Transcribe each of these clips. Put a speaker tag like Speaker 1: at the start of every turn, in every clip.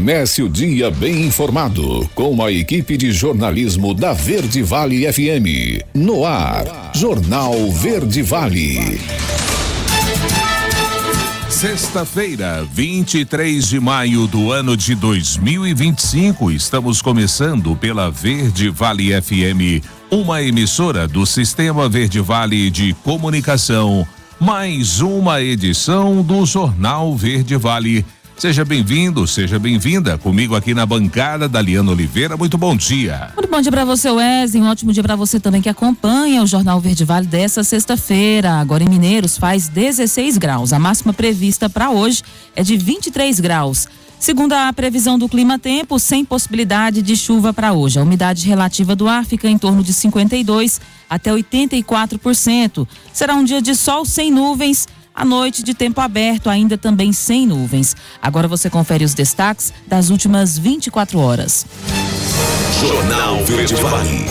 Speaker 1: Comece o dia bem informado com a equipe de jornalismo da Verde Vale FM. No ar, Jornal Verde Vale.
Speaker 2: Sexta-feira, 23 de maio do ano de 2025, estamos começando pela Verde Vale FM, uma emissora do Sistema Verde Vale de Comunicação, mais uma edição do Jornal Verde Vale. Seja bem-vindo, seja bem-vinda comigo aqui na bancada, Daliana Oliveira. Muito bom dia.
Speaker 3: Muito bom dia para você, Wesley. Um ótimo dia para você também que acompanha o Jornal Verde Vale dessa sexta-feira. Agora em Mineiros faz 16 graus. A máxima prevista para hoje é de 23 graus. Segundo a previsão do Clima Tempo, sem possibilidade de chuva para hoje. A umidade relativa do ar fica em torno de 52% até 84%. Será um dia de sol sem nuvens. À noite de tempo aberto, ainda também sem nuvens. Agora você confere os destaques das últimas 24 horas.
Speaker 1: Jornal Verde Vale.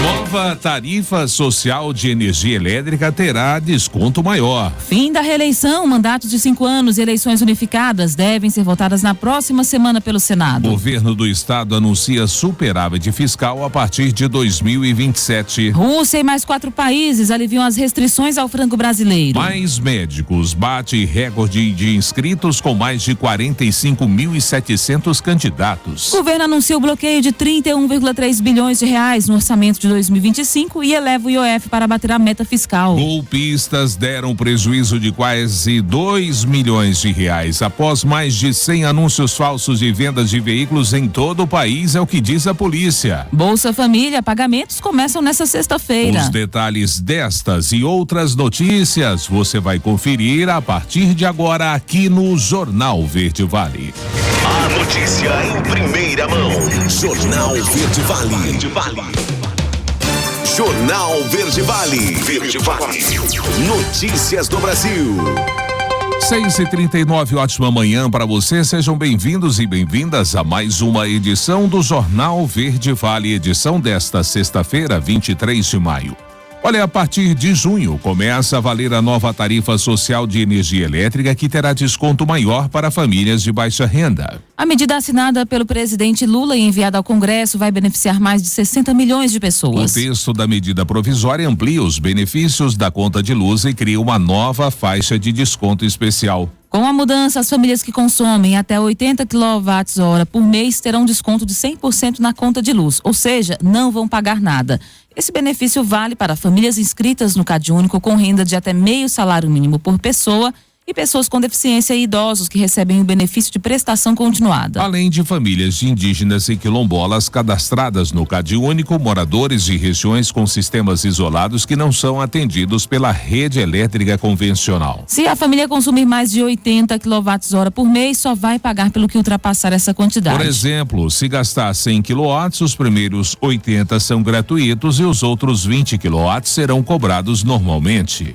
Speaker 2: Nova tarifa social de energia elétrica terá desconto maior.
Speaker 3: Fim da reeleição, mandatos de 5 anos e eleições unificadas devem ser votadas na próxima semana pelo Senado.
Speaker 2: O governo do estado anuncia superávit fiscal a partir de 2027.
Speaker 3: Rússia e mais 4 países aliviam as restrições ao frango brasileiro.
Speaker 2: Mais médicos bate recorde de inscritos com mais de 45.700 candidatos.
Speaker 3: O governo anuncia o bloqueio de 31,3 bilhões de reais no orçamento de 2025 e eleva o IOF para bater a meta fiscal.
Speaker 2: Golpistas deram prejuízo de quase 2 milhões de reais após mais de 100 anúncios falsos de vendas de veículos em todo o país, é o que diz a polícia.
Speaker 3: Bolsa Família, pagamentos começam nessa sexta-feira.
Speaker 2: Os detalhes destas e outras notícias você vai conferir a partir de agora aqui no Jornal Verde Vale.
Speaker 1: A notícia em primeira mão. Jornal Verde Vale. Jornal Verde Vale. Verde Vale. Notícias do Brasil.
Speaker 2: 6h39, ótima manhã para você. Sejam bem-vindos e bem-vindas a mais uma edição do Jornal Verde Vale, edição desta sexta-feira, 23 de maio. Olha, a partir de junho começa a valer a nova tarifa social de energia elétrica que terá desconto maior para famílias de baixa renda.
Speaker 3: A medida assinada pelo presidente Lula e enviada ao Congresso vai beneficiar mais de 60 milhões de pessoas.
Speaker 2: O texto da medida provisória amplia os benefícios da conta de luz e cria uma nova faixa de desconto especial.
Speaker 3: Com a mudança, as famílias que consomem até 80 kWh por mês terão desconto de 100% na conta de luz, ou seja, não vão pagar nada. Esse benefício vale para famílias inscritas no CadÚnico com renda de até meio salário mínimo por pessoa e pessoas com deficiência e idosos que recebem o benefício de prestação continuada.
Speaker 2: Além de famílias de indígenas e quilombolas cadastradas no CadÚnico, moradores de regiões com sistemas isolados que não são atendidos pela rede elétrica convencional.
Speaker 3: Se a família consumir mais de 80 kWh por mês, só vai pagar pelo que ultrapassar essa quantidade.
Speaker 2: Por exemplo, se gastar 100 kW, os primeiros 80 são gratuitos e os outros 20 kW serão cobrados normalmente.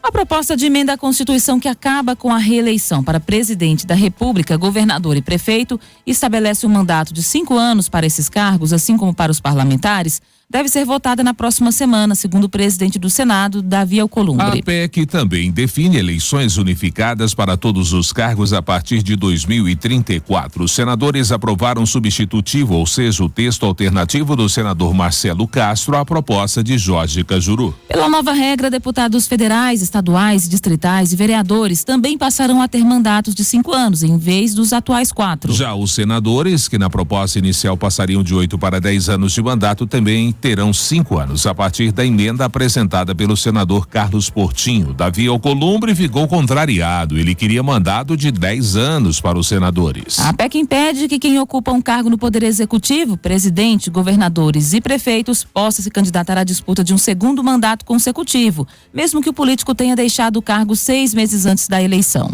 Speaker 3: A proposta de emenda à Constituição que acaba com a reeleição para presidente da República, governador e prefeito estabelece um mandato de 5 anos para esses cargos, assim como para os parlamentares, deve ser votada na próxima semana, segundo o presidente do Senado, Davi Alcolumbre.
Speaker 2: A PEC também define eleições unificadas para todos os cargos a partir de 2034. Os senadores aprovaram substitutivo, ou seja, o texto alternativo do senador Marcelo Castro à proposta de Jorge Cajuru.
Speaker 3: Pela nova regra, deputados federais, estaduais, distritais e vereadores também passarão a ter mandatos de 5 anos, em vez dos atuais 4.
Speaker 2: Já os senadores, que na proposta inicial passariam de 8 para 10 anos de mandato, também terão 5 anos, a partir da emenda apresentada pelo senador Carlos Portinho. Davi Alcolumbre ficou contrariado. Ele queria mandado de 10 anos para os senadores.
Speaker 3: A PEC impede que quem ocupa um cargo no Poder Executivo, presidente, governadores e prefeitos, possa se candidatar à disputa de um segundo mandato consecutivo, mesmo que o político tenha deixado o cargo 6 meses antes da eleição.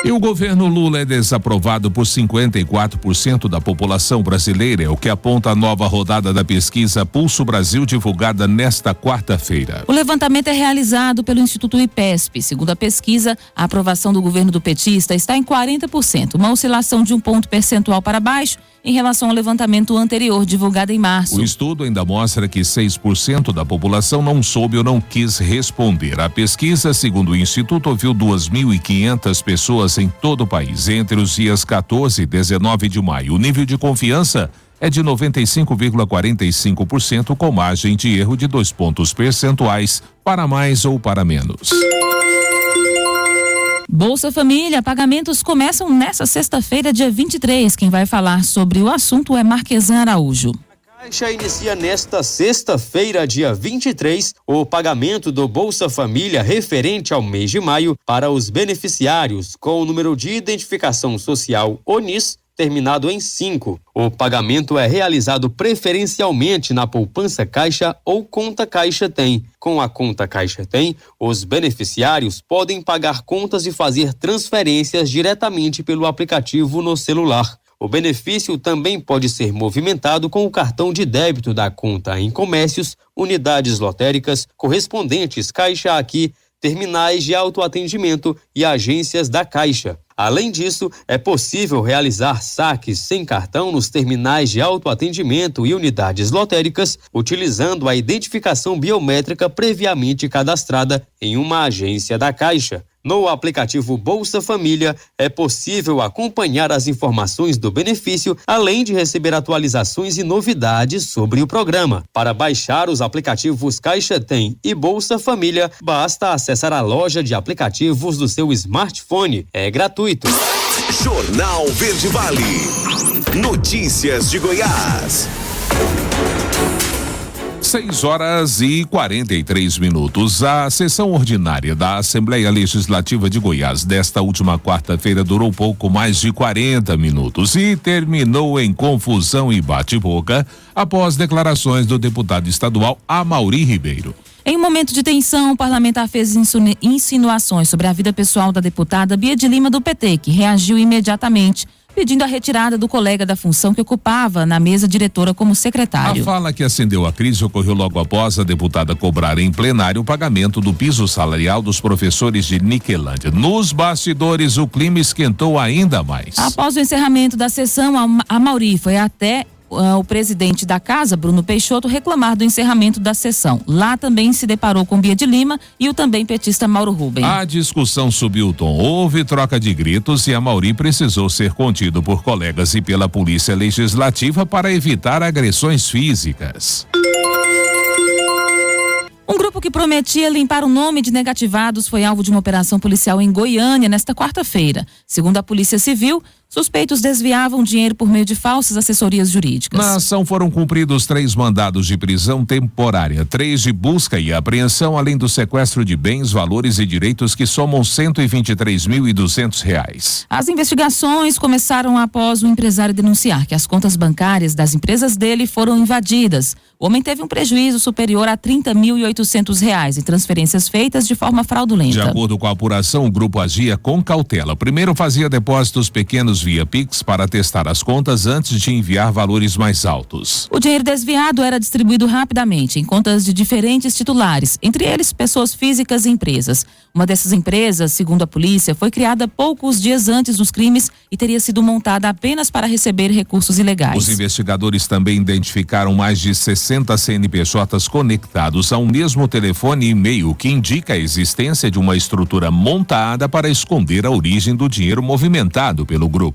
Speaker 2: E o governo Lula é desaprovado por 54% da população brasileira, é o que aponta a nova rodada da pesquisa Pulso Brasil, divulgada nesta quarta-feira.
Speaker 3: O levantamento é realizado pelo Instituto IPESP. Segundo a pesquisa, a aprovação do governo do petista está em 40%, uma oscilação de 1 ponto percentual para baixo em relação ao levantamento anterior, divulgado em março.
Speaker 2: O estudo ainda mostra que 6% da população não soube ou não quis responder. A pesquisa, segundo o Instituto, ouviu 2.500 pessoas em todo o país entre os dias 14 e 19 de maio. O nível de confiança é de 95,45%, com margem de erro de 2 pontos percentuais para mais ou para menos.
Speaker 3: Bolsa Família, pagamentos começam nesta sexta-feira, dia 23. Quem vai falar sobre o assunto é Marquesan Araújo.
Speaker 4: A Caixa inicia nesta sexta-feira, dia 23, o pagamento do Bolsa Família referente ao mês de maio para os beneficiários com o número de identificação social ONIS terminado em 5. O pagamento é realizado preferencialmente na poupança Caixa ou conta Caixa Tem. Com a conta Caixa Tem, os beneficiários podem pagar contas e fazer transferências diretamente pelo aplicativo no celular. O benefício também pode ser movimentado com o cartão de débito da conta em comércios, unidades lotéricas, correspondentes Caixa Aqui, terminais de autoatendimento e agências da Caixa. Além disso, é possível realizar saques sem cartão nos terminais de autoatendimento e unidades lotéricas, utilizando a identificação biométrica previamente cadastrada em uma agência da Caixa. No aplicativo Bolsa Família, é possível acompanhar as informações do benefício, além de receber atualizações e novidades sobre o programa. Para baixar os aplicativos Caixa Tem e Bolsa Família, basta acessar a loja de aplicativos do seu smartphone. É gratuito.
Speaker 5: Jornal Verde Vale. Notícias de Goiás.
Speaker 2: 6h43. A sessão ordinária da Assembleia Legislativa de Goiás desta última quarta-feira durou pouco mais de 40 minutos e terminou em confusão e bate-boca após declarações do deputado estadual Amaury Ribeiro.
Speaker 3: Em um momento de tensão, o parlamentar fez insinuações sobre a vida pessoal da deputada Bia de Lima do PT, que reagiu imediatamente, pedindo a retirada do colega da função que ocupava na mesa diretora como secretário.
Speaker 2: A fala que acendeu a crise ocorreu logo após a deputada cobrar em plenário o pagamento do piso salarial dos professores de Niquelândia. Nos bastidores, o clima esquentou ainda mais.
Speaker 3: Após o encerramento da sessão, Amaury foi até o presidente da casa, Bruno Peixoto, reclamar do encerramento da sessão. Lá também se deparou com Bia de Lima e o também petista Mauro Rubem.
Speaker 2: A discussão subiu o tom, houve troca de gritos e Amaury precisou ser contido por colegas e pela Polícia Legislativa para evitar agressões físicas.
Speaker 3: Um grupo que prometia limpar o nome de negativados foi alvo de uma operação policial em Goiânia nesta quarta-feira. Segundo a Polícia Civil, suspeitos desviavam dinheiro por meio de falsas assessorias jurídicas.
Speaker 2: Na ação foram cumpridos 3 mandados de prisão temporária, 3 de busca e apreensão, além do sequestro de bens, valores e direitos que somam R$123.200.
Speaker 3: As investigações começaram após o empresário denunciar que as contas bancárias das empresas dele foram invadidas. O homem teve um prejuízo superior a R$30.800 em transferências feitas de forma fraudulenta.
Speaker 2: De acordo com a apuração, o grupo agia com cautela. Primeiro fazia depósitos pequenos via Pix para testar as contas antes de enviar valores mais altos.
Speaker 3: O dinheiro desviado era distribuído rapidamente em contas de diferentes titulares, entre eles pessoas físicas e empresas. Uma dessas empresas, segundo a polícia, foi criada poucos dias antes dos crimes e teria sido montada apenas para receber recursos ilegais.
Speaker 2: Os investigadores também identificaram mais de 60 CNPJs conectados a um mesmo telefone e e-mail, que indica a existência de uma estrutura montada para esconder a origem do dinheiro movimentado pelo grupo.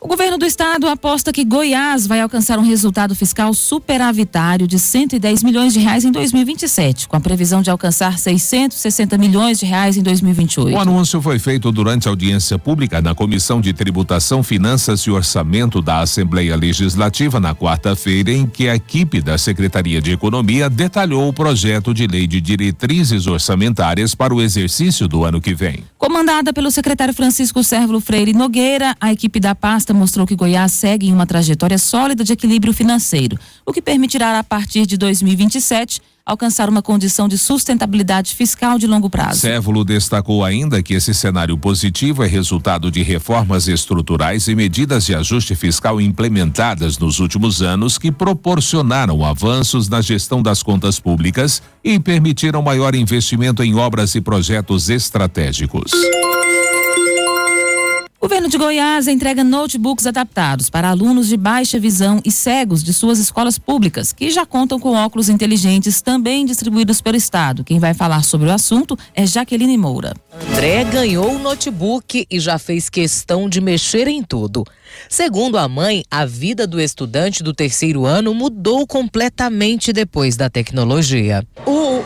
Speaker 3: O governo do estado aposta que Goiás vai alcançar um resultado fiscal superavitário de R$110 milhões em 2027, com a previsão de alcançar R$660 milhões em 2028.
Speaker 2: O anúncio foi feito durante a audiência pública na Comissão de Tributação, Finanças e Orçamento da Assembleia Legislativa na quarta-feira, em que a equipe da Secretaria de Economia detalhou o projeto de lei de diretrizes orçamentárias para o exercício do ano que vem.
Speaker 3: Comandada pelo secretário Francisco Sérvulo Freire Nogueira, a equipe da pasta enquesta mostrou que Goiás segue em uma trajetória sólida de equilíbrio financeiro, o que permitirá, a partir de 2027, alcançar uma condição de sustentabilidade fiscal de longo prazo.
Speaker 2: Cévolo destacou ainda que esse cenário positivo é resultado de reformas estruturais e medidas de ajuste fiscal implementadas nos últimos anos que proporcionaram avanços na gestão das contas públicas e permitiram maior investimento em obras e projetos estratégicos.
Speaker 3: O governo de Goiás entrega notebooks adaptados para alunos de baixa visão e cegos de suas escolas públicas, que já contam com óculos inteligentes também distribuídos pelo estado. Quem vai falar sobre o assunto é Jaqueline Moura.
Speaker 6: André ganhou o notebook e já fez questão de mexer em tudo. Segundo a mãe, a vida do estudante do 3º ano mudou completamente depois da tecnologia.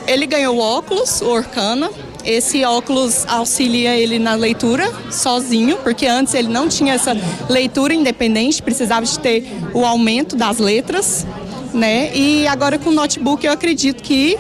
Speaker 7: Ele ganhou óculos, o Orkana. Esse óculos auxilia ele na leitura sozinho, porque antes ele não tinha essa leitura independente, precisava de ter o aumento das letras, né? E agora com o notebook eu acredito que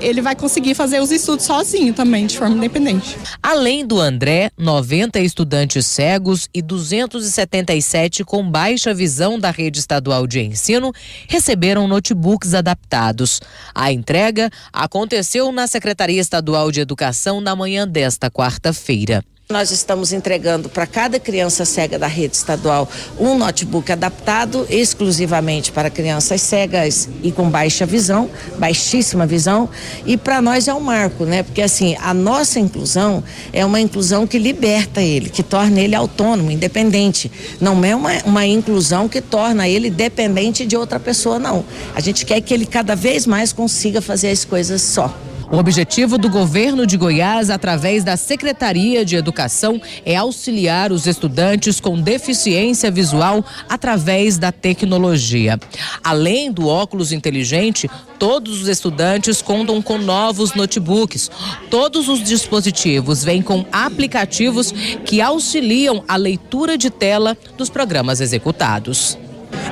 Speaker 7: ele vai conseguir fazer os estudos sozinho também, de forma independente.
Speaker 6: Além do André, 90 estudantes cegos e 277 com baixa visão da rede estadual de ensino receberam notebooks adaptados. A entrega aconteceu na Secretaria Estadual de Educação na manhã desta quarta-feira.
Speaker 8: Nós estamos entregando para cada criança cega da rede estadual um notebook adaptado exclusivamente para crianças cegas e com baixa visão, baixíssima visão, e para nós é um marco, né? Porque assim, a nossa inclusão é uma inclusão que liberta ele, que torna ele autônomo, independente. Não é uma inclusão que torna ele dependente de outra pessoa, não. A gente quer que ele cada vez mais consiga fazer as coisas só.
Speaker 6: O objetivo do governo de Goiás, através da Secretaria de Educação, é auxiliar os estudantes com deficiência visual através da tecnologia. Além do óculos inteligente, todos os estudantes contam com novos notebooks. Todos os dispositivos vêm com aplicativos que auxiliam a leitura de tela dos programas executados.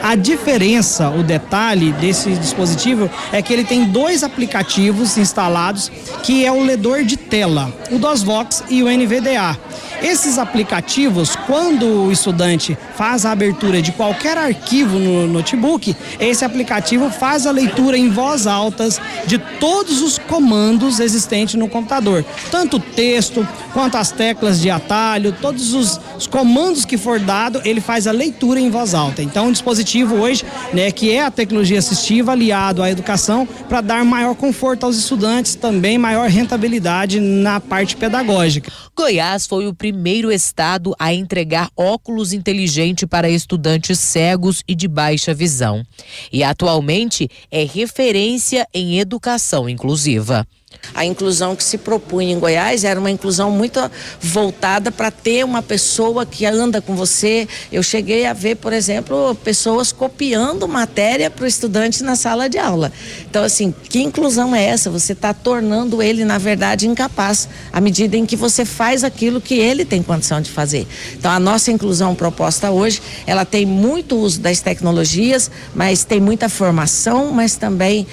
Speaker 9: A diferença, o detalhe desse dispositivo é que ele tem 2 aplicativos instalados, que é o ledor de tela, o DOSVox e o NVDA. Esses aplicativos, quando o estudante faz a abertura de qualquer arquivo no notebook, esse aplicativo faz a leitura em voz alta de todos os comandos existentes no computador. Tanto o texto, quanto as teclas de atalho, todos os comandos que for dado, ele faz a leitura em voz alta. Então, um dispositivo hoje, né, que é a tecnologia assistiva aliado à educação, para dar maior conforto aos estudantes, também maior rentabilidade na parte pedagógica.
Speaker 6: Goiás foi o primeiro estado a entregar óculos inteligentes para estudantes cegos e de baixa visão. E atualmente é referência em educação inclusiva.
Speaker 8: A inclusão que se propunha em Goiás era uma inclusão muito voltada para ter uma pessoa que anda com você. Eu cheguei a ver, por exemplo, pessoas copiando matéria para o estudante na sala de aula. Então, assim, que inclusão é essa? Você está tornando ele, na verdade, incapaz, à medida em que você faz aquilo que ele tem condição de fazer. Então, a nossa inclusão proposta hoje, ela tem muito uso das tecnologias, mas tem muita formação, mas também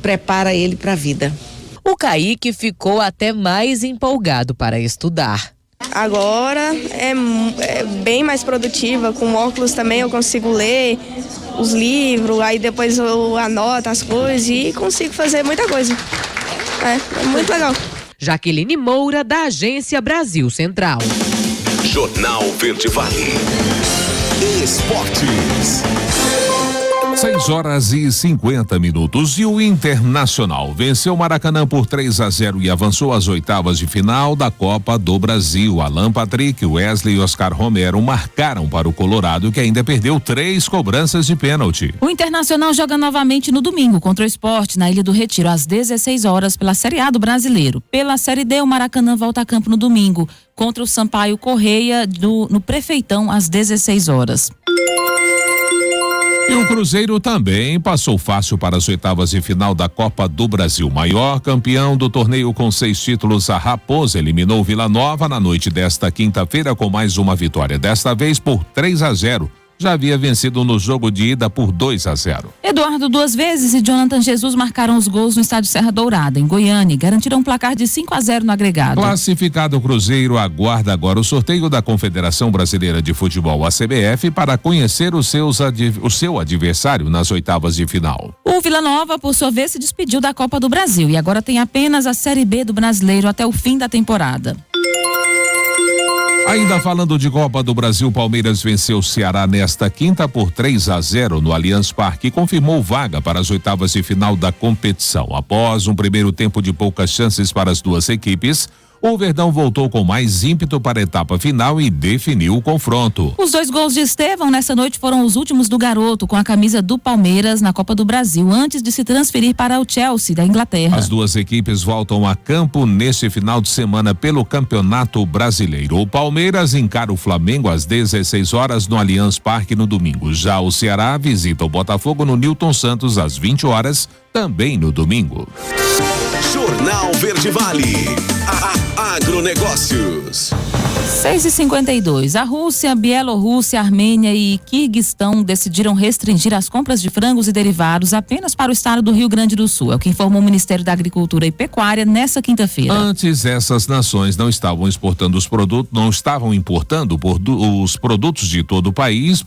Speaker 8: prepara ele para a vida.
Speaker 6: O Kaique ficou até mais empolgado para estudar.
Speaker 10: Agora é bem mais produtiva, com óculos também eu consigo ler os livros, aí depois eu anoto as coisas e consigo fazer muita coisa. É muito legal.
Speaker 6: Jaqueline Moura, da Agência Brasil Central.
Speaker 5: Jornal Verde Vale. Esportes.
Speaker 2: 6h50. E o Internacional venceu o Maracanã por 3-0 e avançou às oitavas de final da Copa do Brasil. Alan Patrick, Wesley e Oscar Romero marcaram para o Colorado, que ainda perdeu 3 cobranças de pênalti.
Speaker 3: O Internacional joga novamente no domingo contra o Sport, na Ilha do Retiro, às 16 horas pela Série A do Brasileiro. Pela Série D, o Maracanã volta a campo no domingo contra o Sampaio Correia no Prefeitão, às 16 horas.
Speaker 2: E o Cruzeiro também passou fácil para as oitavas de final da Copa do Brasil. Maior campeão do torneio com 6 títulos, a Raposa eliminou Vila Nova na noite desta quinta-feira com mais uma vitória, desta vez por 3-0. já havia vencido no jogo de ida por 2-0.
Speaker 3: Eduardo duas vezes e Jonathan Jesus marcaram os gols no estádio Serra Dourada, em Goiânia, e garantiram um placar de 5-0 no agregado.
Speaker 2: Classificado o Cruzeiro aguarda agora o sorteio da Confederação Brasileira de Futebol, a CBF, para conhecer o seu adversário nas oitavas de final.
Speaker 3: O Vila Nova, por sua vez, se despediu da Copa do Brasil e agora tem apenas a Série B do Brasileiro até o fim da temporada.
Speaker 2: Ainda falando de Copa do Brasil, Palmeiras venceu o Ceará nesta quinta por 3-0 no Allianz Parque e confirmou vaga para as oitavas de final da competição. Após um primeiro tempo de poucas chances para as duas equipes, o Verdão voltou com mais ímpeto para a etapa final e definiu o confronto.
Speaker 3: Os 2 gols de Estevão nessa noite foram os últimos do garoto com a camisa do Palmeiras na Copa do Brasil, antes de se transferir para o Chelsea da Inglaterra.
Speaker 2: As duas equipes voltam a campo neste final de semana pelo Campeonato Brasileiro. O Palmeiras encara o Flamengo às 16 horas no Allianz Parque no domingo. Já o Ceará visita o Botafogo no Newton Santos às 20 horas, também no domingo.
Speaker 5: Jornal Verde Vale. Agronegócios.
Speaker 3: 6h52. A Rússia, Bielorrússia, Armênia e Quirguistão decidiram restringir as compras de frangos e derivados apenas para o estado do Rio Grande do Sul. É o que informou o Ministério da Agricultura e Pecuária nessa quinta-feira.
Speaker 2: Antes, essas nações não estavam importando os produtos de todo o país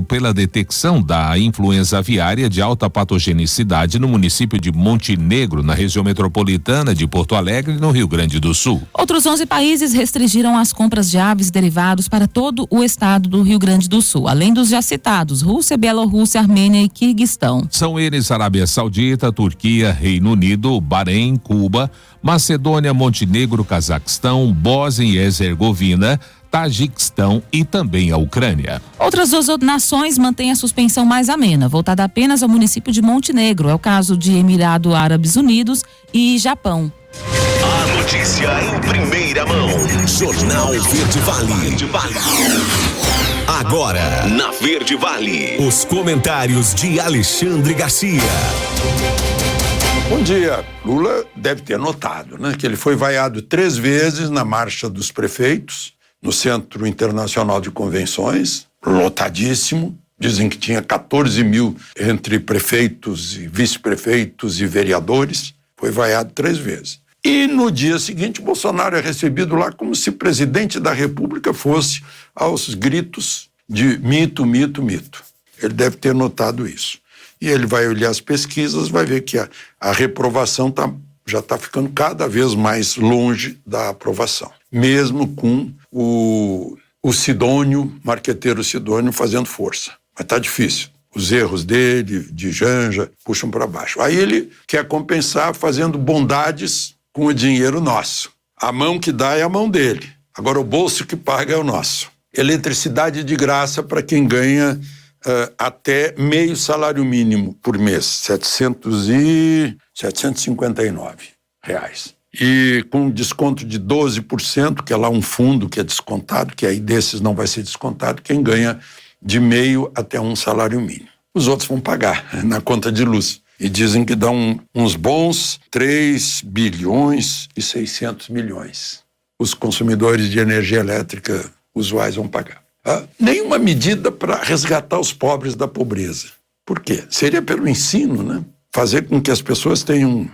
Speaker 2: pela detecção da influenza aviária de alta patogenicidade no município de Montenegro, na região metropolitana de Porto Alegre, no Rio Grande do Sul.
Speaker 3: Outros 11 países restringiram as compras de aves e derivados para todo o estado do Rio Grande do Sul, além dos já citados Rússia, Bielorrússia, Armênia e Quirguistão.
Speaker 2: São eles Arábia Saudita, Turquia, Reino Unido, Bahrein, Cuba, Macedônia, Montenegro, Cazaquistão, Bósnia e Herzegovina, Tajiquistão e também a Ucrânia.
Speaker 3: Outras 2 nações mantêm a suspensão mais amena, voltada apenas ao município de Montenegro. É o caso de Emirados Árabes Unidos e Japão.
Speaker 5: A notícia em primeira mão. Jornal Verde Vale. Agora, na Verde Vale, os comentários de Alexandre Garcia.
Speaker 11: Bom dia. Lula deve ter notado, né, que ele foi vaiado 3 vezes na Marcha dos Prefeitos, no Centro Internacional de Convenções, lotadíssimo. Dizem que tinha 14 mil entre prefeitos e vice-prefeitos e vereadores. Foi vaiado 3 vezes. E no dia seguinte, Bolsonaro é recebido lá como se presidente da República fosse aos gritos de mito, mito, mito. Ele deve ter notado isso. E ele vai olhar as pesquisas, vai ver que a reprovação já está ficando cada vez mais longe da aprovação. Mesmo com o Sidônio, marqueteiro Sidônio, fazendo força. Mas está difícil. Os erros dele, de Janja, puxam para baixo. Aí ele quer compensar fazendo bondades com o dinheiro nosso. A mão que dá é a mão dele. Agora o bolso que paga é o nosso. Eletricidade de graça para quem ganha até meio salário mínimo por mês, 759 reais. E com desconto de 12%, que é lá um fundo que é descontado, que aí desses não vai ser descontado, quem ganha de meio até um salário mínimo. Os outros vão pagar na conta de luz. E dizem que dão uns bons 3 bilhões e 600 milhões. Os consumidores de energia elétrica usuais vão pagar. Nenhuma medida para resgatar os pobres da pobreza. Por quê? Seria pelo ensino, né? Fazer com que as pessoas tenham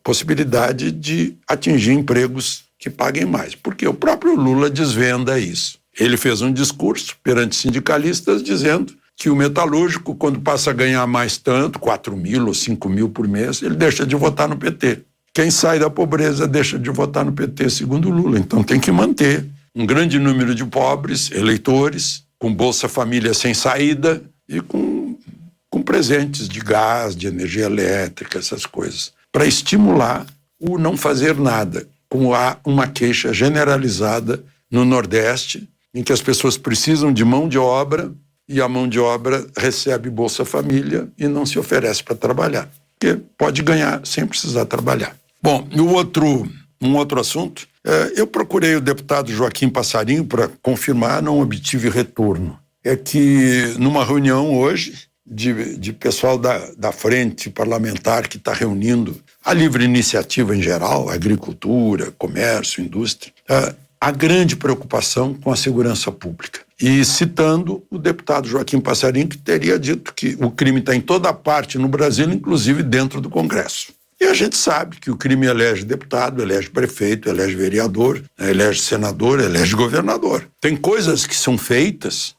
Speaker 11: possibilidade de atingir empregos que paguem mais. Porque o próprio Lula desvenda isso. Ele fez um discurso perante sindicalistas dizendo que o metalúrgico, quando passa a ganhar mais tanto, 4 mil ou 5 mil por mês, ele deixa de votar no PT. Quem sai da pobreza deixa de votar no PT, segundo o Lula. Então tem que manter um grande número de pobres, eleitores, com Bolsa Família sem saída e com presentes de gás, de energia elétrica, essas coisas, para estimular o não fazer nada, como há uma queixa generalizada no Nordeste, em que as pessoas precisam de mão de obra e a mão de obra recebe Bolsa Família e não se oferece para trabalhar, porque pode ganhar sem precisar trabalhar. Bom, um outro assunto, eu procurei o deputado Joaquim Passarinho para confirmar, não obtive retorno. É que numa reunião hoje de pessoal da frente parlamentar que está reunindo a livre iniciativa em geral, agricultura, comércio, indústria, há grande preocupação com a segurança pública. E citando o deputado Joaquim Passarinho, que teria dito que o crime está em toda parte no Brasil, inclusive dentro do Congresso. E a gente sabe que o crime elege deputado, elege prefeito, elege vereador, elege senador, elege governador. Tem coisas que são feitas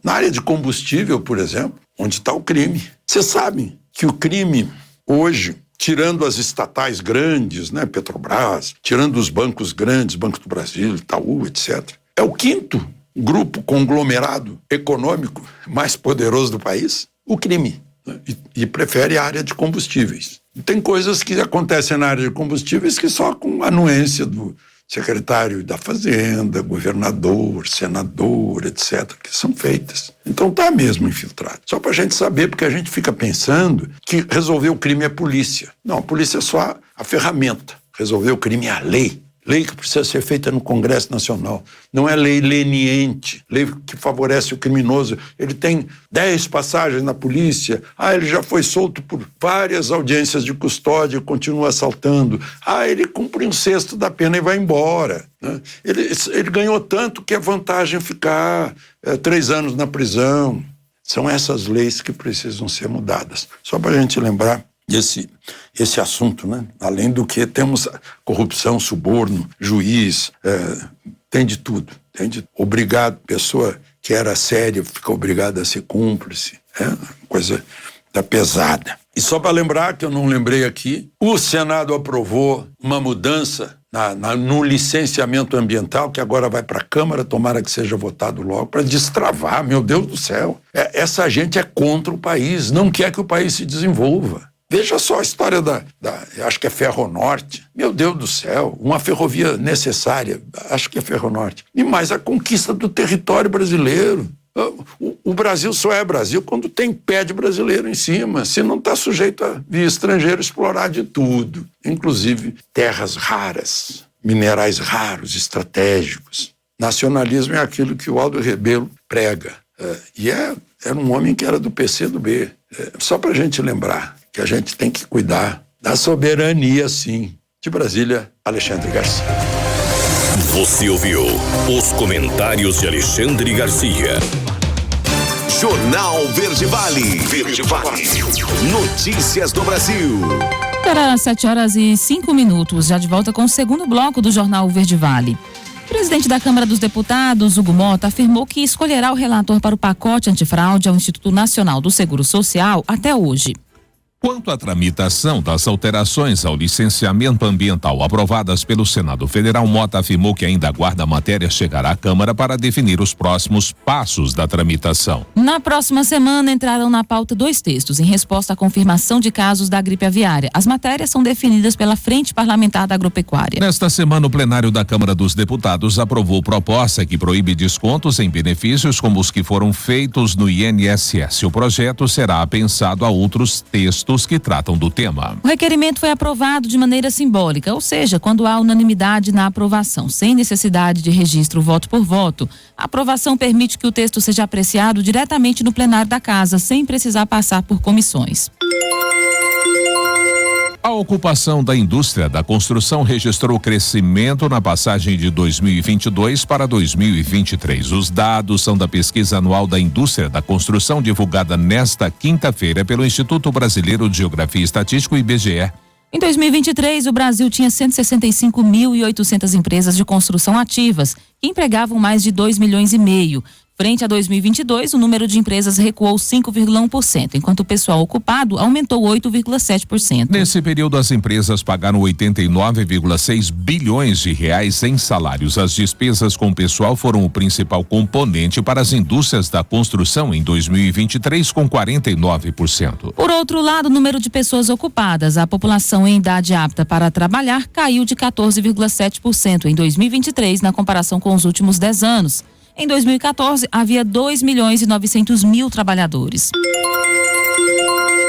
Speaker 11: na área de combustível, por exemplo, onde está o crime. Vocês sabem que o crime hoje, tirando as estatais grandes, né, Petrobras, tirando os bancos grandes, Banco do Brasil, Itaú, etc., é o quinto grupo conglomerado econômico mais poderoso do país, o crime, né, e prefere a área de combustíveis. E tem coisas que acontecem na área de combustíveis que só com anuência do secretário da Fazenda, governador, senador, etc., que são feitas. Então tá mesmo infiltrado. Só pra gente saber, porque a gente fica pensando que resolver o crime é polícia. Não, a polícia é só a ferramenta. Resolver o crime é a lei. Lei que precisa ser feita no Congresso Nacional. Não é lei leniente, lei que favorece o criminoso. Ele tem 10 passagens na polícia. Ele já foi solto por várias audiências de custódia e continua assaltando. Ele cumpre 1/6 da pena e vai embora, né? Ele ganhou tanto que é vantagem ficar 3 anos na prisão. São essas leis que precisam ser mudadas. Só para a gente lembrar esse assunto, né? Além do que temos corrupção, suborno, juiz, tem de tudo. Obrigado, pessoa que era séria fica obrigada a ser cúmplice. Coisa pesada. E só para lembrar, que eu não lembrei aqui, o Senado aprovou uma mudança no licenciamento ambiental, que agora vai para a Câmara, tomara que seja votado logo, para destravar, meu Deus do céu. Essa gente é contra o país, não quer que o país se desenvolva. Veja só a história acho que é Ferronorte. Meu Deus do céu, uma ferrovia necessária, acho que é Ferronorte. E mais a conquista do território brasileiro. O Brasil só é Brasil quando tem pé de brasileiro em cima, se não está sujeito a vir estrangeiro explorar de tudo, inclusive terras raras, minerais raros, estratégicos. Nacionalismo é aquilo que o Aldo Rebelo prega. Era um homem que era do PCdoB. Só para a gente lembrar que a gente tem que cuidar da soberania, sim. De Brasília, Alexandre Garcia.
Speaker 5: Você ouviu os comentários de Alexandre Garcia. Jornal Verde Vale. Notícias do Brasil.
Speaker 3: Era 7h05, já de volta com o segundo bloco do Jornal Verde Vale. O presidente da Câmara dos Deputados, Hugo Mota, afirmou que escolherá o relator para o pacote antifraude ao Instituto Nacional do Seguro Social até hoje.
Speaker 2: Quanto à tramitação das alterações ao licenciamento ambiental aprovadas pelo Senado Federal, Mota afirmou que ainda aguarda a matéria chegar à Câmara para definir os próximos passos da tramitação.
Speaker 3: Na próxima semana entrarão na pauta 2 textos em resposta à confirmação de casos da gripe aviária. As matérias são definidas pela Frente Parlamentar da Agropecuária.
Speaker 2: Nesta semana, o plenário da Câmara dos Deputados aprovou proposta que proíbe descontos em benefícios como os que foram feitos no INSS. O projeto será apensado a outros textos que tratam do tema.
Speaker 3: O requerimento foi aprovado de maneira simbólica, ou seja, quando há unanimidade na aprovação, sem necessidade de registro voto por voto. A aprovação permite que o texto seja apreciado diretamente no plenário da Casa, sem precisar passar por comissões.
Speaker 2: A ocupação da indústria da construção registrou crescimento na passagem de 2022 para 2023. Os dados são da pesquisa anual da indústria da construção divulgada nesta quinta-feira pelo Instituto Brasileiro de Geografia e Estatística, IBGE.
Speaker 3: Em 2023, o Brasil tinha 165.800 empresas de construção ativas, que empregavam mais de 2,5 milhões. Frente a 2022, o número de empresas recuou 5,1%, enquanto o pessoal ocupado aumentou 8,7%.
Speaker 2: Nesse período, as empresas pagaram 89,6 bilhões de reais em salários. As despesas com o pessoal foram o principal componente para as indústrias da construção em 2023, com 49%.
Speaker 3: Por outro lado, o número de pessoas ocupadas, a população em idade apta para trabalhar, caiu de 14,7% em 2023, na comparação com os últimos 10 anos. Em 2014, havia 2,9 milhões trabalhadores.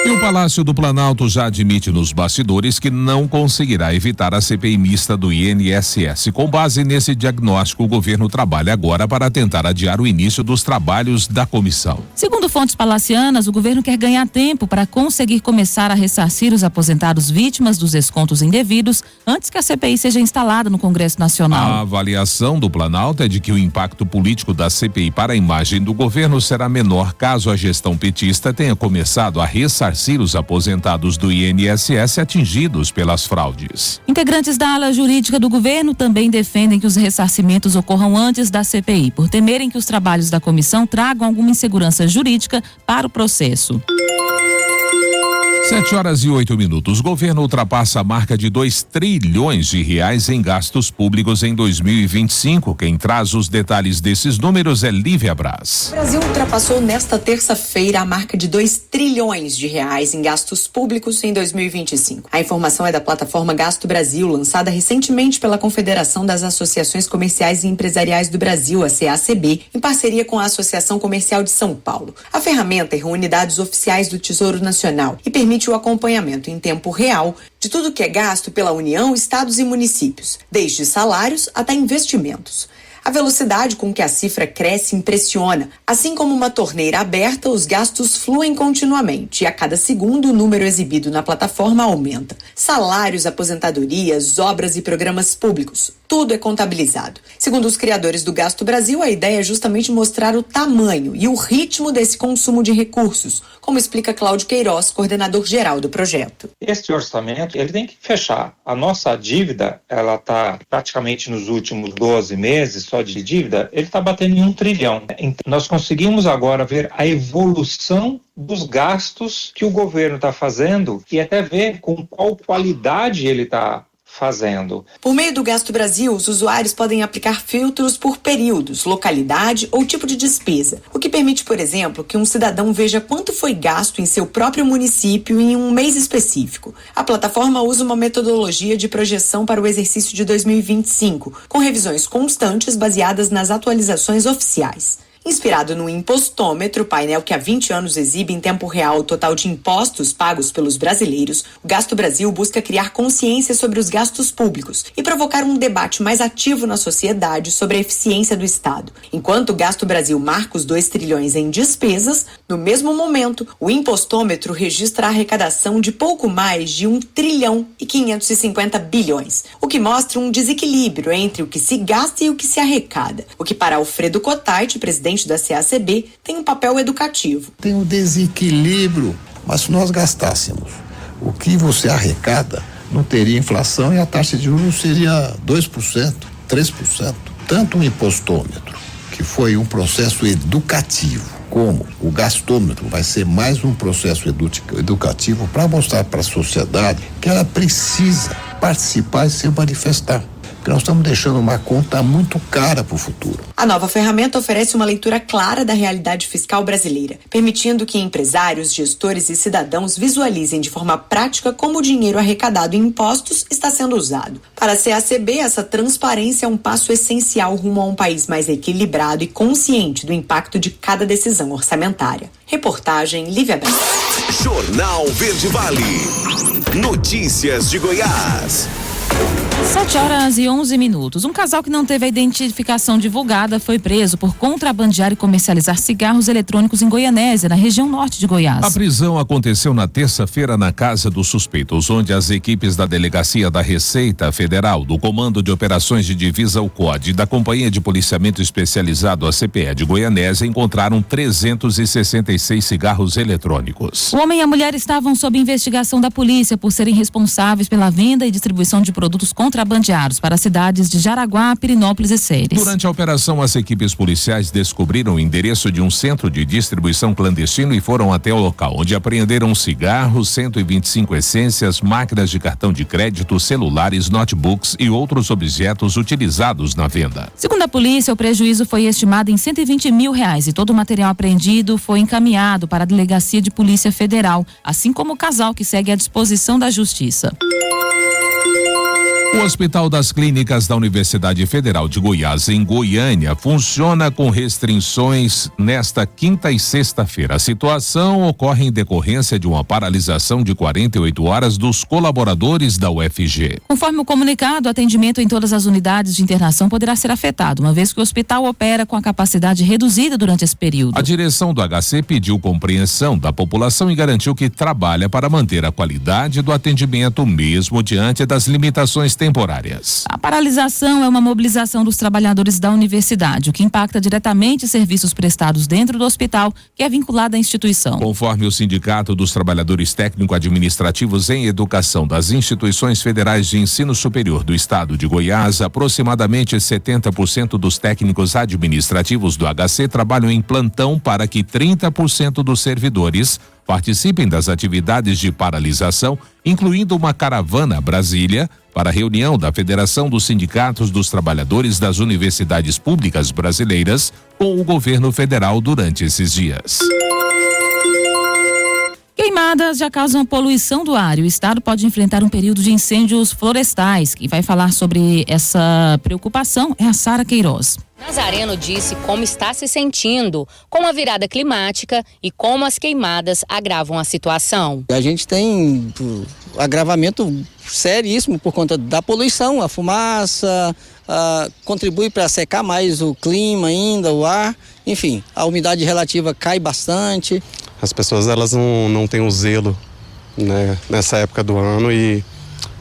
Speaker 2: E o Palácio do Planalto já admite nos bastidores que não conseguirá evitar a CPI mista do INSS. Com base nesse diagnóstico, o governo trabalha agora para tentar adiar o início dos trabalhos da comissão.
Speaker 3: Segundo fontes palacianas, o governo quer ganhar tempo para conseguir começar a ressarcir os aposentados vítimas dos descontos indevidos antes que a CPI seja instalada no Congresso Nacional.
Speaker 2: A avaliação do Planalto é de que o impacto político da CPI para a imagem do governo será menor caso a gestão petista tenha começado a ressarcir os aposentados do INSS atingidos pelas fraudes.
Speaker 3: Integrantes da ala jurídica do governo também defendem que os ressarcimentos ocorram antes da CPI, por temerem que os trabalhos da comissão tragam alguma insegurança jurídica para o processo.
Speaker 2: 7h08. O governo ultrapassa a marca de 2 trilhões de reais em gastos públicos em 2025. Quem traz os detalhes desses números é Lívia Braz.
Speaker 12: O Brasil ultrapassou nesta terça-feira a marca de 2 trilhões de reais em gastos públicos em 2025. A informação é da plataforma Gasto Brasil, lançada recentemente pela Confederação das Associações Comerciais e Empresariais do Brasil, a CACB, em parceria com a Associação Comercial de São Paulo. A ferramenta reúne dados oficiais do Tesouro Nacional e permite o acompanhamento em tempo real de tudo que é gasto pela União, estados e municípios, desde salários até investimentos. A velocidade com que a cifra cresce impressiona. Assim como uma torneira aberta, os gastos fluem continuamente e a cada segundo o número exibido na plataforma aumenta. Salários, aposentadorias, obras e programas públicos, tudo é contabilizado. Segundo os criadores do Gasto Brasil, a ideia é justamente mostrar o tamanho e o ritmo desse consumo de recursos, como explica Cláudio Queiroz, coordenador geral do projeto.
Speaker 13: Este orçamento, ele tem que fechar. A nossa dívida, ela está praticamente nos últimos 12 meses, só de dívida, ele está batendo em 1 trilhão. Então, nós conseguimos agora ver a evolução dos gastos que o governo está fazendo e até ver com qual qualidade ele está fazendo.
Speaker 12: Por meio do Gasto Brasil, os usuários podem aplicar filtros por períodos, localidade ou tipo de despesa, o que permite, por exemplo, que um cidadão veja quanto foi gasto em seu próprio município em um mês específico. A plataforma usa uma metodologia de projeção para o exercício de 2025, com revisões constantes baseadas nas atualizações oficiais. Inspirado no Impostômetro, painel que há 20 anos exibe em tempo real o total de impostos pagos pelos brasileiros, o Gasto Brasil busca criar consciência sobre os gastos públicos e provocar um debate mais ativo na sociedade sobre a eficiência do Estado. Enquanto o Gasto Brasil marca os 2 trilhões em despesas, no mesmo momento, o Impostômetro registra a arrecadação de pouco mais de 1 trilhão e 550 bilhões, o que mostra um desequilíbrio entre o que se gasta e o que se arrecada, o que para Alfredo Cotait, presidente da CACB, tem um papel educativo.
Speaker 14: Tem um desequilíbrio, mas se nós gastássemos o que você arrecada, não teria inflação e a taxa de juros seria 2%, 3%. Tanto o impostômetro, que foi um processo educativo, como o gastômetro vai ser mais um processo educativo para mostrar para a sociedade que ela precisa participar e se manifestar. Porque nós estamos deixando uma conta muito cara para o futuro.
Speaker 12: A nova ferramenta oferece uma leitura clara da realidade fiscal brasileira, permitindo que empresários, gestores e cidadãos visualizem de forma prática como o dinheiro arrecadado em impostos está sendo usado. Para a CACB, essa transparência é um passo essencial rumo a um país mais equilibrado e consciente do impacto de cada decisão orçamentária. Reportagem Lívia Braz.
Speaker 5: Jornal Verde Vale. Notícias de Goiás.
Speaker 3: 7h11. Um casal que não teve a identificação divulgada foi preso por contrabandear e comercializar cigarros eletrônicos em Goianésia, na região norte de Goiás.
Speaker 2: A prisão aconteceu na terça-feira na casa dos suspeitos, onde as equipes da Delegacia da Receita Federal, do Comando de Operações de Divisa, o COD, e da Companhia de Policiamento Especializado, a CPE de Goianésia, encontraram 366 cigarros eletrônicos.
Speaker 3: O homem e a mulher estavam sob investigação da polícia por serem responsáveis pela venda e distribuição de produtos contrabandeados para as cidades de Jaraguá, Pirinópolis e Ceres.
Speaker 2: Durante a operação, as equipes policiais descobriram o endereço de um centro de distribuição clandestino e foram até o local, onde apreenderam cigarros, 125 essências, máquinas de cartão de crédito, celulares, notebooks e outros objetos utilizados na venda.
Speaker 3: Segundo a polícia, o prejuízo foi estimado em R$120 mil e todo o material apreendido foi encaminhado para a Delegacia de Polícia Federal, assim como o casal que segue à disposição da Justiça.
Speaker 2: O Hospital das Clínicas da Universidade Federal de Goiás, em Goiânia, funciona com restrições nesta quinta e sexta-feira. A situação ocorre em decorrência de uma paralisação de 48 horas dos colaboradores da UFG.
Speaker 3: Conforme o comunicado, o atendimento em todas as unidades de internação poderá ser afetado, uma vez que o hospital opera com a capacidade reduzida durante esse período.
Speaker 2: A direção do HC pediu compreensão da população e garantiu que trabalha para manter a qualidade do atendimento, mesmo diante das limitações temporárias.
Speaker 3: A paralisação é uma mobilização dos trabalhadores da universidade, o que impacta diretamente serviços prestados dentro do hospital, que é vinculado à instituição.
Speaker 2: Conforme o Sindicato dos Trabalhadores Técnico-Administrativos em Educação das Instituições Federais de Ensino Superior do Estado de Goiás, aproximadamente 70% dos técnicos administrativos do HC trabalham em plantão para que 30% dos servidores participem das atividades de paralisação, incluindo uma caravana a Brasília para a reunião da Federação dos Sindicatos dos Trabalhadores das Universidades Públicas Brasileiras com o governo federal durante esses dias.
Speaker 3: Queimadas já causam poluição do ar e o estado pode enfrentar um período de incêndios florestais. Quem vai falar sobre essa preocupação é a Sara Queiroz.
Speaker 15: Nazareno disse como está se sentindo com a virada climática e como as queimadas agravam a situação.
Speaker 16: A gente tem agravamento seríssimo por conta da poluição, a fumaça contribui para secar mais o clima ainda, o ar, enfim, a umidade relativa cai bastante.
Speaker 17: As pessoas elas não têm o zelo, né, nessa época do ano e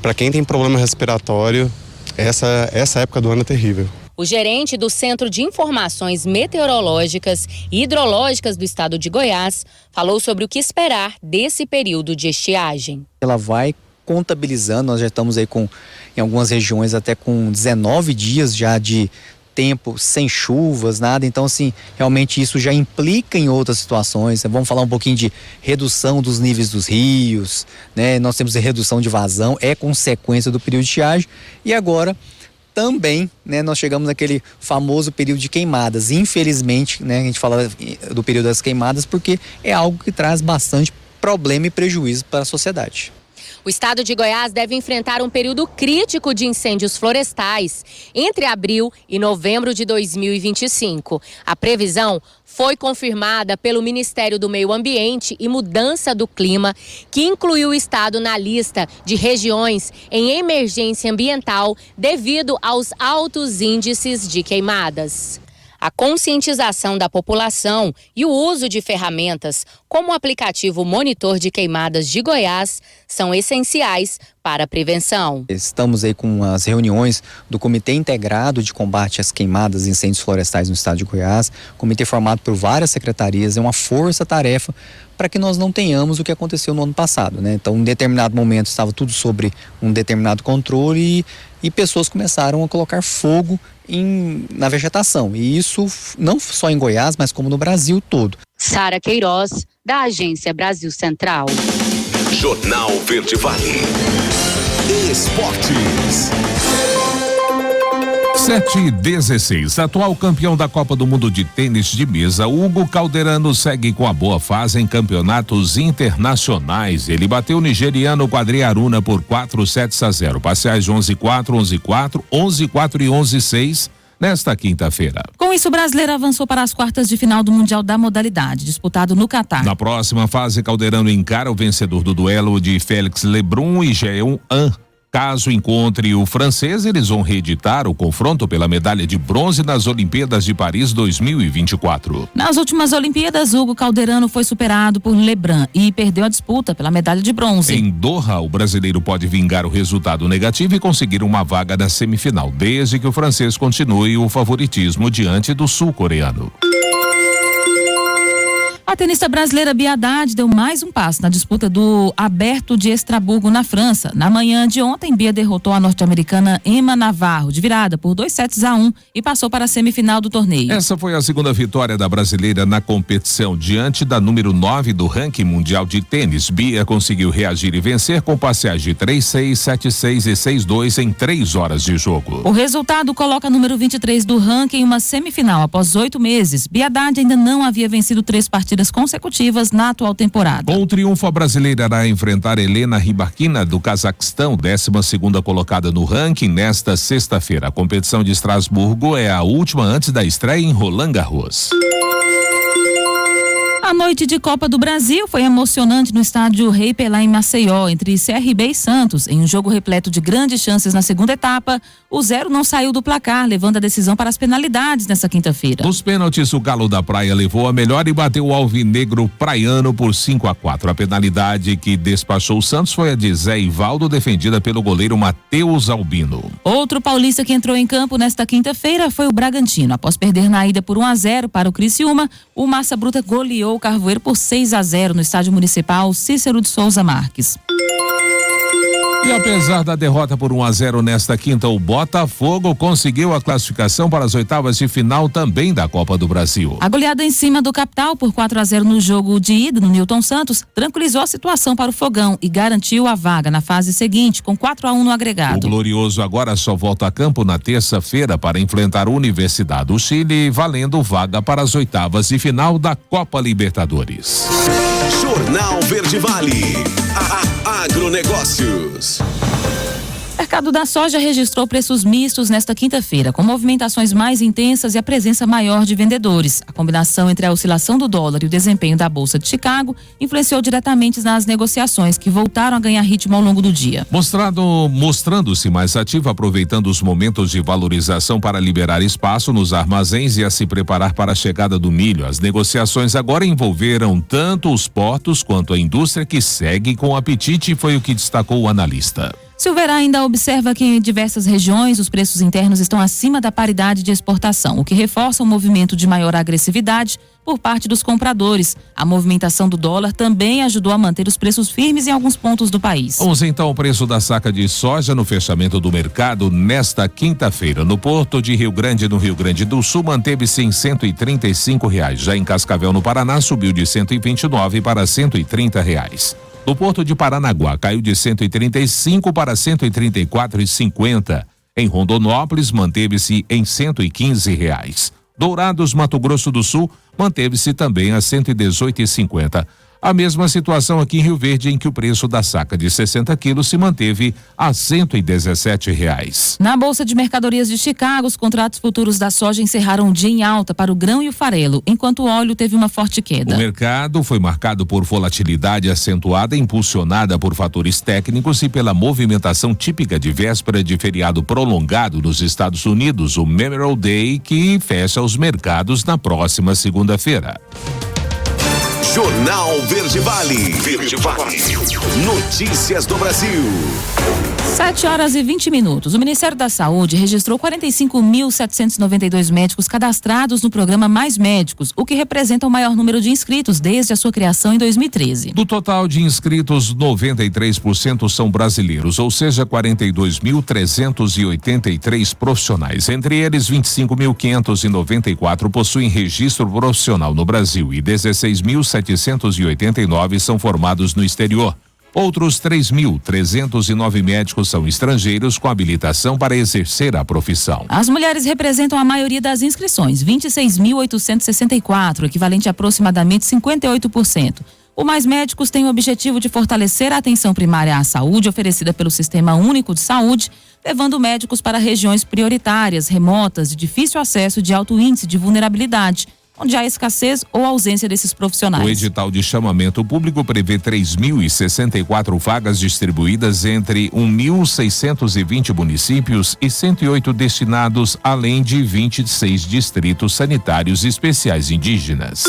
Speaker 17: para quem tem problema respiratório, essa época do ano é terrível.
Speaker 15: O gerente do Centro de Informações Meteorológicas e Hidrológicas do estado de Goiás falou sobre o que esperar desse período de estiagem.
Speaker 18: Ela vai contabilizando, nós já estamos aí em algumas regiões até com 19 dias já de tempo sem chuvas, nada, então assim, realmente isso já implica em outras situações. Vamos falar um pouquinho de redução dos níveis dos rios, né? Nós temos a redução de vazão, é consequência do período de estiagem e agora também, né, nós chegamos naquele famoso período de queimadas. Infelizmente, né, a gente fala do período das queimadas porque é algo que traz bastante problema e prejuízo para a sociedade.
Speaker 15: O estado de Goiás deve enfrentar um período crítico de incêndios florestais entre abril e novembro de 2025. A previsão foi confirmada pelo Ministério do Meio Ambiente e Mudança do Clima, que incluiu o estado na lista de regiões em emergência ambiental devido aos altos índices de queimadas. A conscientização da população e o uso de ferramentas como o aplicativo Monitor de Queimadas de Goiás são essenciais para a prevenção.
Speaker 18: Estamos aí com as reuniões do Comitê Integrado de Combate às Queimadas e Incêndios Florestais no estado de Goiás, comitê formado por várias secretarias, é uma força-tarefa para que nós não tenhamos o que aconteceu no ano passado, né? Então, em determinado momento estava tudo sobre um determinado controle e pessoas começaram a colocar fogo na vegetação. E isso não só em Goiás, mas como no Brasil todo.
Speaker 15: Sara Queiroz, da Agência Brasil Central.
Speaker 5: Jornal Verde Vale. Esportes.
Speaker 2: 7-16. Atual campeão da Copa do Mundo de Tênis de Mesa, Hugo Calderano segue com a boa fase em campeonatos internacionais. Ele bateu o nigeriano Quadriaruna por 4-7-0. Parciais 11-4, 11-4, 11-4 e 11-6 nesta quinta-feira.
Speaker 3: Com isso, o brasileiro avançou para as quartas de final do Mundial da modalidade, disputado no Catar.
Speaker 2: Na próxima fase, Calderano encara o vencedor do duelo de Félix Lebrun e Jeon An. Caso encontre o francês, eles vão reeditar o confronto pela medalha de bronze nas Olimpíadas de Paris 2024.
Speaker 3: Nas últimas Olimpíadas, Hugo Calderano foi superado por Lebrun e perdeu a disputa pela medalha de bronze.
Speaker 2: Em Doha, o brasileiro pode vingar o resultado negativo e conseguir uma vaga da semifinal, desde que o francês continue o favoritismo diante do sul-coreano.
Speaker 3: A tenista brasileira Bia Haddad deu mais um passo na disputa do Aberto de Estraburgo, na França. Na manhã de ontem, Bia derrotou a norte-americana Emma Navarro de virada por 2-1 e passou para a semifinal do torneio.
Speaker 2: Essa foi a segunda vitória da brasileira na competição. Diante da número 9 do ranking mundial de tênis, Bia conseguiu reagir e vencer com parciais de 3-6, 7-6 e 6-2 em 3 horas de jogo.
Speaker 3: O resultado coloca a número 23 do ranking em uma semifinal após 8 meses. Bia Haddad ainda não havia vencido 3 partidas vitórias consecutivas na atual temporada.
Speaker 2: Com o triunfo, a brasileira irá enfrentar Helena Rybarkina, do Cazaquistão, 12ª colocada no ranking, nesta sexta-feira. A competição de Estrasburgo é a última antes da estreia em Roland Garros.
Speaker 3: A noite de Copa do Brasil foi emocionante no estádio Rei Pelé em Maceió, entre CRB e Santos. Em um jogo repleto de grandes chances na segunda etapa, o 0 não saiu do placar, levando a decisão para as penalidades nessa quinta-feira.
Speaker 2: Nos pênaltis, o Galo da Praia levou a melhor e bateu o alvinegro praiano por 5-4. A penalidade que despachou o Santos foi a de Zé Ivaldo, defendida pelo goleiro Matheus Albino.
Speaker 3: Outro paulista que entrou em campo nesta quinta-feira foi o Bragantino. Após perder na ida por 1-0 para o Criciúma, o Massa Bruta goleou o Carvoeiro por 6-0 no estádio municipal Cícero de Souza Marques.
Speaker 2: E apesar da derrota por 1-0 nesta quinta, o Botafogo conseguiu a classificação para as oitavas de final também da Copa do Brasil.
Speaker 3: A goleada em cima do Capital por 4-0 no jogo de ida no Newton Santos tranquilizou a situação para o Fogão e garantiu a vaga na fase seguinte com 4-1 no agregado.
Speaker 2: O Glorioso agora só volta a campo na terça-feira para enfrentar a Universidade do Chile, valendo vaga para as oitavas de final da Copa Libertadores.
Speaker 5: Jornal Verde Vale. Agronegócios.
Speaker 3: O mercado da soja registrou preços mistos nesta quinta-feira, com movimentações mais intensas e a presença maior de vendedores. A combinação entre a oscilação do dólar e o desempenho da Bolsa de Chicago influenciou diretamente nas negociações, que voltaram a ganhar ritmo ao longo do dia.
Speaker 2: Mostrando-se mais ativo, aproveitando os momentos de valorização para liberar espaço nos armazéns e a se preparar para a chegada do milho. As negociações agora envolveram tanto os portos quanto a indústria, que segue com apetite, foi o que destacou o analista.
Speaker 3: Silveira ainda observa que em diversas regiões os preços internos estão acima da paridade de exportação, o que reforça um movimento de maior agressividade por parte dos compradores. A movimentação do dólar também ajudou a manter os preços firmes em alguns pontos do país.
Speaker 2: Vamos então ao preço da saca de soja no fechamento do mercado nesta quinta-feira. No Porto de Rio Grande, no Rio Grande do Sul, manteve-se em R$135. Já em Cascavel, no Paraná, subiu de 129 para R$130. No Porto de Paranaguá, caiu de 135 para 134,50. Em Rondonópolis, manteve-se em R$115. Dourados, Mato Grosso do Sul, manteve-se também a 118,50. A mesma situação aqui em Rio Verde, em que o preço da saca de 60 quilos se manteve a R$117.
Speaker 3: Na Bolsa de Mercadorias de Chicago, os contratos futuros da soja encerraram o dia em alta para o grão e o farelo, enquanto o óleo teve uma forte queda.
Speaker 2: O mercado foi marcado por volatilidade acentuada, impulsionada por fatores técnicos e pela movimentação típica de véspera de feriado prolongado nos Estados Unidos, o Memorial Day, que fecha os mercados na próxima segunda-feira.
Speaker 5: Jornal Verde Vale. Verde Vale. Notícias do Brasil.
Speaker 3: 7h20. O Ministério da Saúde registrou 45.792 médicos cadastrados no programa Mais Médicos, o que representa o maior número de inscritos desde a sua criação em 2013.
Speaker 2: Do total de inscritos, 93% são brasileiros, ou seja, 42.383 profissionais. Entre eles, 25.594 possuem registro profissional no Brasil e 16.789 são formados no exterior. Outros 3.309 médicos são estrangeiros com habilitação para exercer a profissão.
Speaker 3: As mulheres representam a maioria das inscrições, 26.864, equivalente a aproximadamente 58%. O Mais Médicos tem o objetivo de fortalecer a atenção primária à saúde oferecida pelo Sistema Único de Saúde, levando médicos para regiões prioritárias, remotas, de difícil acesso e de alto índice de vulnerabilidade, onde há escassez ou ausência desses profissionais.
Speaker 2: O edital de chamamento público prevê 3.064 vagas distribuídas entre 1.620 municípios e 108 destinados, além de 26 distritos sanitários especiais indígenas.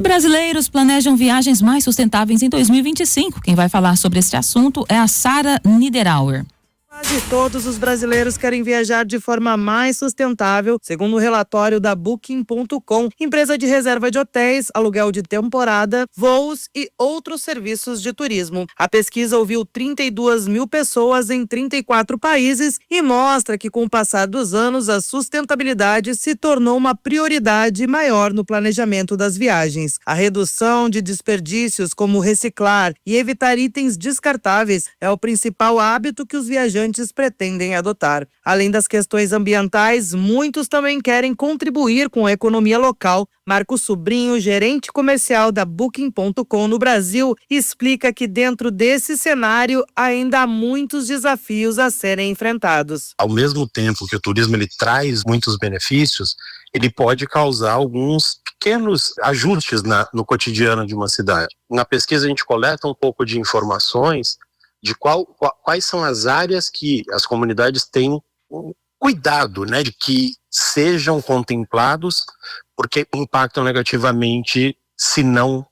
Speaker 3: Brasileiros planejam viagens mais sustentáveis em 2025. Quem vai falar sobre esse assunto é a Sara Niederauer.
Speaker 19: Quase todos os brasileiros querem viajar de forma mais sustentável, segundo o relatório da Booking.com, empresa de reserva de hotéis, aluguel de temporada, voos e outros serviços de turismo. A pesquisa ouviu 32 mil pessoas em 34 países e mostra que, com o passar dos anos, a sustentabilidade se tornou uma prioridade maior no planejamento das viagens. A redução de desperdícios, como reciclar e evitar itens descartáveis, é o principal hábito que os viajantes viajantes pretendem adotar. Além das questões ambientais, muitos também querem contribuir com a economia local. Marcos Sobrinho, gerente comercial da Booking.com no Brasil, explica que dentro desse cenário ainda há muitos desafios a serem enfrentados.
Speaker 20: Ao mesmo tempo que o turismo ele traz muitos benefícios, ele pode causar alguns pequenos ajustes no cotidiano de uma cidade. Na pesquisa a gente coleta um pouco de informações de quais são as áreas que as comunidades têm cuidado, né, de que sejam contemplados, porque impactam negativamente se não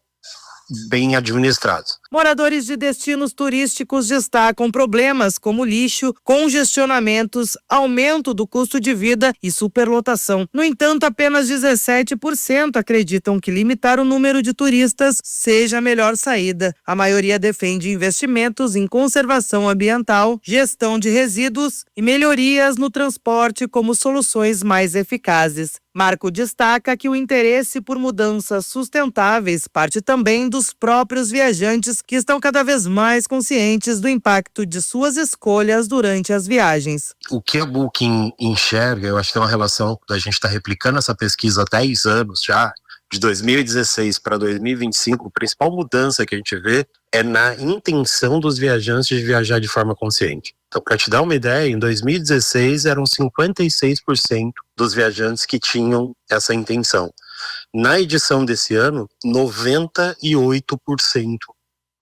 Speaker 20: bem administrados.
Speaker 19: Moradores de destinos turísticos destacam problemas como lixo, congestionamentos, aumento do custo de vida e superlotação. No entanto, apenas 17% acreditam que limitar o número de turistas seja a melhor saída. A maioria defende investimentos em conservação ambiental, gestão de resíduos e melhorias no transporte como soluções mais eficazes. Marco destaca que o interesse por mudanças sustentáveis parte também dos próprios viajantes, que estão cada vez mais conscientes do impacto de suas escolhas durante as viagens.
Speaker 20: O que a Booking enxerga, eu acho que é uma relação da gente estar replicando essa pesquisa há 10 anos já, de 2016 para 2025, a principal mudança que a gente vê é na intenção dos viajantes de viajar de forma consciente. Então, para te dar uma ideia, em 2016 eram 56% dos viajantes que tinham essa intenção. Na edição desse ano, 98%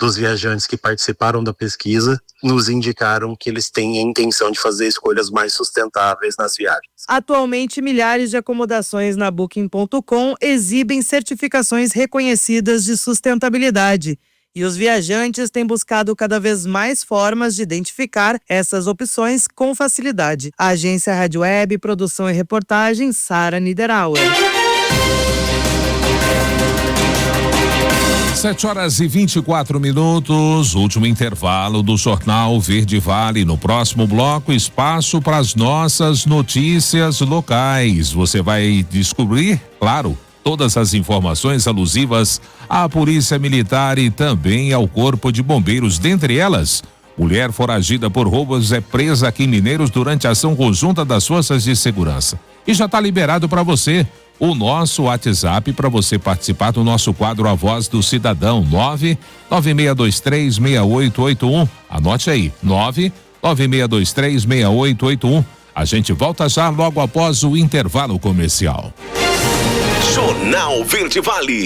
Speaker 20: dos viajantes que participaram da pesquisa nos indicaram que eles têm a intenção de fazer escolhas mais sustentáveis nas viagens.
Speaker 19: Atualmente, milhares de acomodações na Booking.com exibem certificações reconhecidas de sustentabilidade. E os viajantes têm buscado cada vez mais formas de identificar essas opções com facilidade. A agência Rádio Web, produção e reportagem, Sara Niederauer.
Speaker 2: 7h24, último intervalo do Jornal Verde Vale. No próximo bloco, espaço para as nossas notícias locais. Você vai descobrir, claro, todas as informações alusivas à Polícia Militar e também ao Corpo de Bombeiros. Dentre elas, mulher foragida por roubos é presa aqui em Mineiros durante a ação conjunta das forças de segurança. E já está liberado para você o nosso WhatsApp para você participar do nosso quadro A Voz do Cidadão, 996236881. Anote aí, 996236881. A gente volta já logo após o intervalo comercial.
Speaker 5: Jornal Verde Vale.